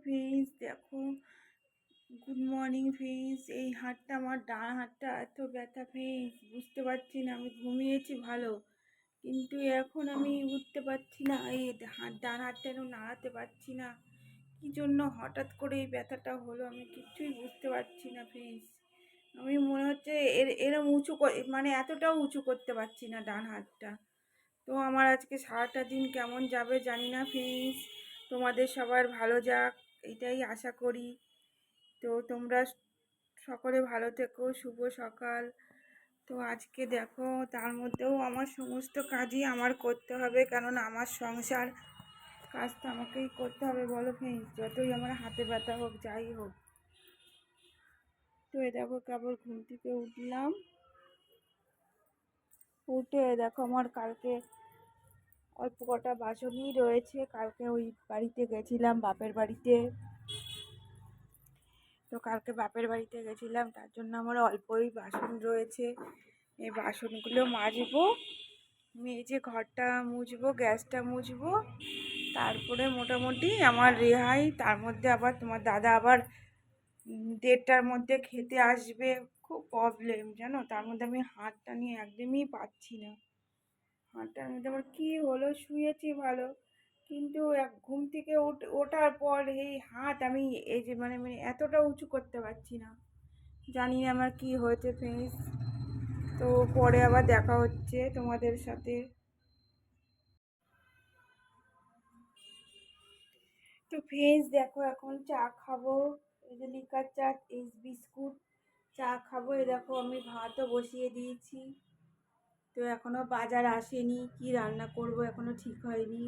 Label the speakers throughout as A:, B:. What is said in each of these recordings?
A: Friends, দেখো, good morning friends. এই হাতটা, আমার ডান হাতটা এত ব্যথা ফ্রেন্ডস, বুঝতে পারছি না। আমি ঘুমিয়েছি ভালো, কিন্তু এখন আমি উঠতে পারছি না। এই ডান হাতটা এখন নাড়াতে পারছি না। কী জন্য হঠাৎ করে এই ব্যথাটা হলো আমি কিচ্ছুই বুঝতে পারছি না ফ্রেন্ডস। আমি মনে হচ্ছে এরম উঁচু মানে এতটাও উঁচু করতে পারছি না ডান হাতটা। তো আমার আজকে সারাটা দিন কেমন যাবে জানি না ফ্রেন্ডস। তোমাদের সবার ভালো যাক, এটাই আশা করি। তো তোমরা সকলে ভালো থেকো, শুভ সকাল। তো আজকে দেখো, তার মধ্যেও আমার সমস্ত কাজই আমার করতে হবে, কেননা আমার সংসার কাজ তো আমাকেই করতে হবে, বলো ফ্রেন্ডস, যতই আমার হাতে ব্যথা হোক, যাই হোক। তো দেখো, কেবল ঘুম থেকে উঠলাম, উঠে দেখো আমার কালকে অল্প কটা বাসনই রয়েছে। কালকে ওই বাড়িতে গেছিলাম, বাপের বাড়িতে। তো কালকে বাপের বাড়িতে গেছিলাম, তার জন্য আমার অল্পই বাসন রয়েছে। এই বাসনগুলো মাজবো, মেজে ঘরটা মুছবো, গ্যাসটা মুছবো, তারপরে মোটামুটি আমার রেহাই। তার মধ্যে আবার তোমার দাদা আবার 1:30টার মধ্যে খেতে আসবে। খুব প্রবলেম জানো, তার মধ্যে আমি হাতটা নিয়ে একদমই পাচ্ছি না। হাতটার মধ্যে আমার কী হলো, শুয়েছি ভালো, কিন্তু ঘুম থেকে ওঠার পর এই হাত আমি এই যে মানে মানে এতটা উঁচু করতে পারছি না। জানি না আমার কি হয়েছে ফ্রেন্ডস। তো পরে আবার দেখা হচ্ছে তোমাদের সাথে। তো ফ্রেন্ডস দেখো, এখন চা খাবো। এই যে লিকার চা, এই বিস্কুট, চা খাবো। এই দেখো, আমি ভাতও বসিয়ে দিয়েছি। তো এখনো বাজার আসেনি, কি রান্না করব এখনো ঠিক হয়নি।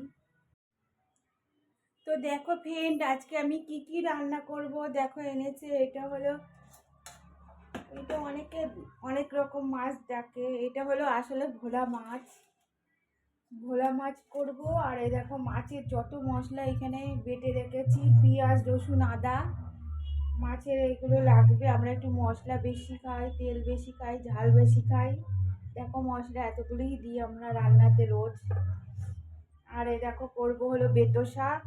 A: তো দেখো ফ্রেন্ড, আজকে আমি কি কি রান্না করব। দেখো এনেছে, এটা হলো, এটা অনেক রকম মাছ ডাকে, এটা হলো আসলে ভোলা মাছ। ভোলা মাছ করব। আর এই দেখো, মাছের যত মশলা এখানে বেটে রেখেছি, পেঁয়াজ, রসুন, আদা। মাছের এগুলো লাগবে, আমরা একটু মশলা বেশি খাই, তেল বেশি খাই, ঝাল বেশি খাই। দেখো, মশলা এতগুলোই দিই আমরা রান্নাতে রোজ। আর এই দেখো, করবো হলো বেতো শাক।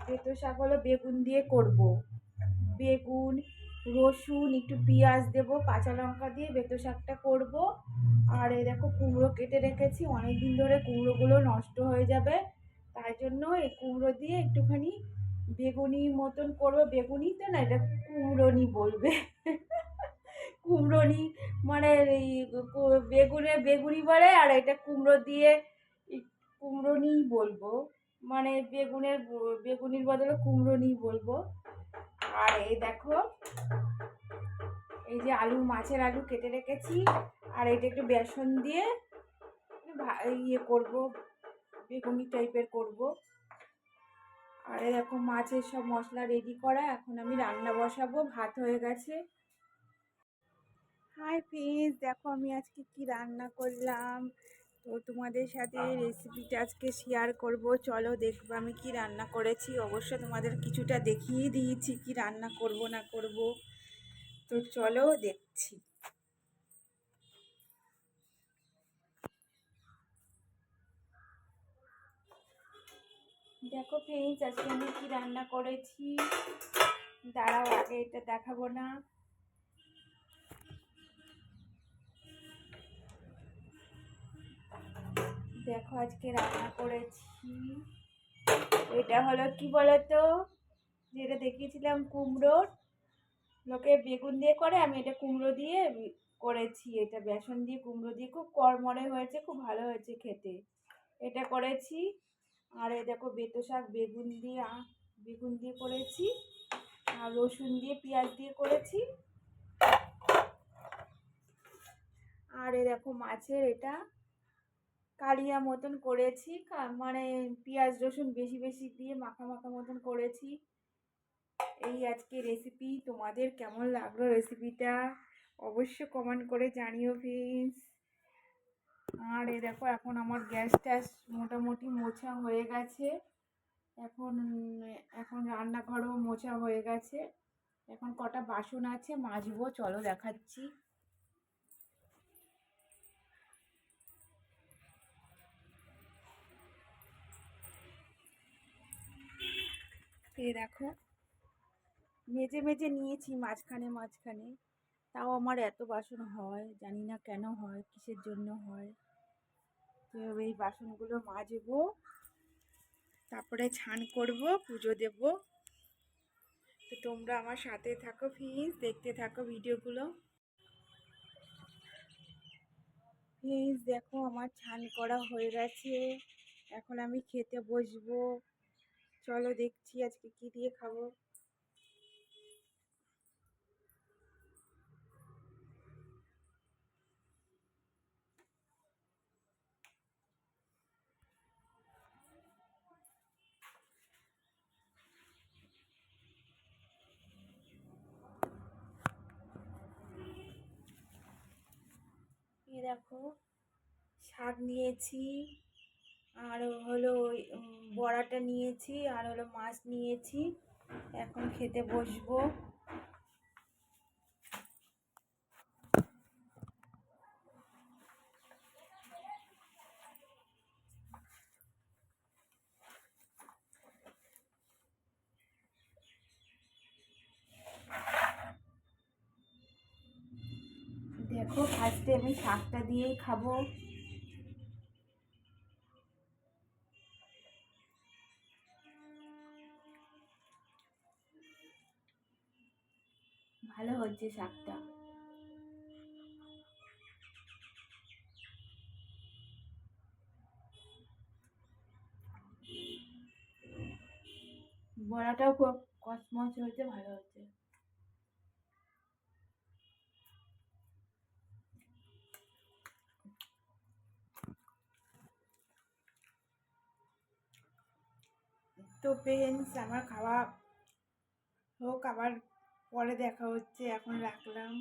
A: বেতো শাক হলো বেগুন দিয়ে করব। বেগুন, রসুন, একটু পেঁয়াজ দেবো, কাঁচা লঙ্কা দিয়ে বেতো শাকটা করব। আর এই দেখো, কুমড়ো কেটে রেখেছি, অনেক দিন ধরে কুমড়োগুলো নষ্ট হয়ে যাবে, তাই জন্য এই কুমড়ো দিয়ে একটুখানি বেগুনি মতন করবো। বেগুনি তো না, এটা কুমড়োনি বলবে। কুমড়োনি মানে এই বেগুনি বলে, আর এটা কুমড়ো দিয়ে কুমড়োনি বলবো। মানে বেগুনির বদলে কুমড়োনি বলবো। আর এই দেখো, এই যে মাছের আলু কেটে রেখেছি, আর এটা একটু বেসন দিয়ে ইয়ে করব, বেগুনি টাইপের করব। আর এরকম মাছের সব মশলা রেডি করা, এখন আমি রান্না বসাবো। ভাত হয়ে গেছে। হাই ফ্রেন্ডস, দেখো আমি আজকে কি রান্না করলাম। তো তোমাদের সাথে রেসিপিটা আজকে শেয়ার করব। চলো দেখবো আমি কি রান্না করেছি। অবশ্য তোমাদের কিছুটা দেখিয়ে দিয়েছি কি রান্না করব না করব। তো চলো দেখছি। দেখো ফ্রেন্ডস, আজকে আমি কি রান্না করেছি। দাঁড়াও, আগে এটা দেখাবো না। দেখো, আজকে রান্না করেছি, এটা হলো কি বলতো, যেটা দেখিয়েছিলাম কুমড়োর, লোকে বেগুন দিয়ে করে, আমি এটা কুমড়ো দিয়ে করেছি। এটা বেসন দিয়ে কুমড়ো দিয়ে খুব কড়মড়ে হয়েছে, খুব ভালো হয়েছে খেতে। এটা করেছি। আর এই দেখো, বেতো শাক বেগুন দিয়ে করেছি, আর রসুন দিয়ে পেঁয়াজ দিয়ে করেছি। আর এই দেখো, মাছের এটা কালিয়া মতন করেছি, মানে পেঁয়াজ রসুন বেশি বেশি দিয়ে মাখা মাখা মতন করেছি। এই আজকে রেসিপি। তোমাদের কেমন লাগলো রেসিপিটা অবশ্য কমেন্ট করে জানিও ফ্রেন্ডস। আর এই দেখো, এখন আমার গ্যাস ট্যাস মোটামুটি মোছা হয়ে গেছে। এখন এখন রান্নাঘরও মোছা হয়ে গেছে। এখন কটা বাসন আছে মাজবো, চলো দেখাচ্ছি। এই দেখো, মেজে মেজে নিয়েছি মাঝখানে মাঝখানে, তাও আমার এত বাসন হয়, জানি না কেন হয়, কিসের জন্য হয়। তো এই বাসনগুলো মাজবো, তারপরে স্নান করব, পুজো দেব। তো তোমরা আমার সাথে থাকো প্লিজ, দেখতে থাকো ভিডিওগুলো। প্লিজ দেখো, আমার স্নান করা হয়ে গেছে, এখন আমি খেতে বসবো। চলো দেখছি আজকে কি দিয়ে খাবো। এই দেখো, শাক নিয়েছি, আর হলো বড়াটা নিয়েছি, আর হলো মাছ নিয়েছি। এখন খেতে বসবো। দেখো, ফার্স্টে আমি শাকটা দিয়েই খাবো। ভালো হচ্ছে শাকটা। বড়াটাও খুব কচমচ হয়েছে, ভালো হচ্ছে। তো ফ্রেন্ডস, আমার খাওয়া হোক, আবার পরে দেখা হচ্ছে, এখন রাখলাম।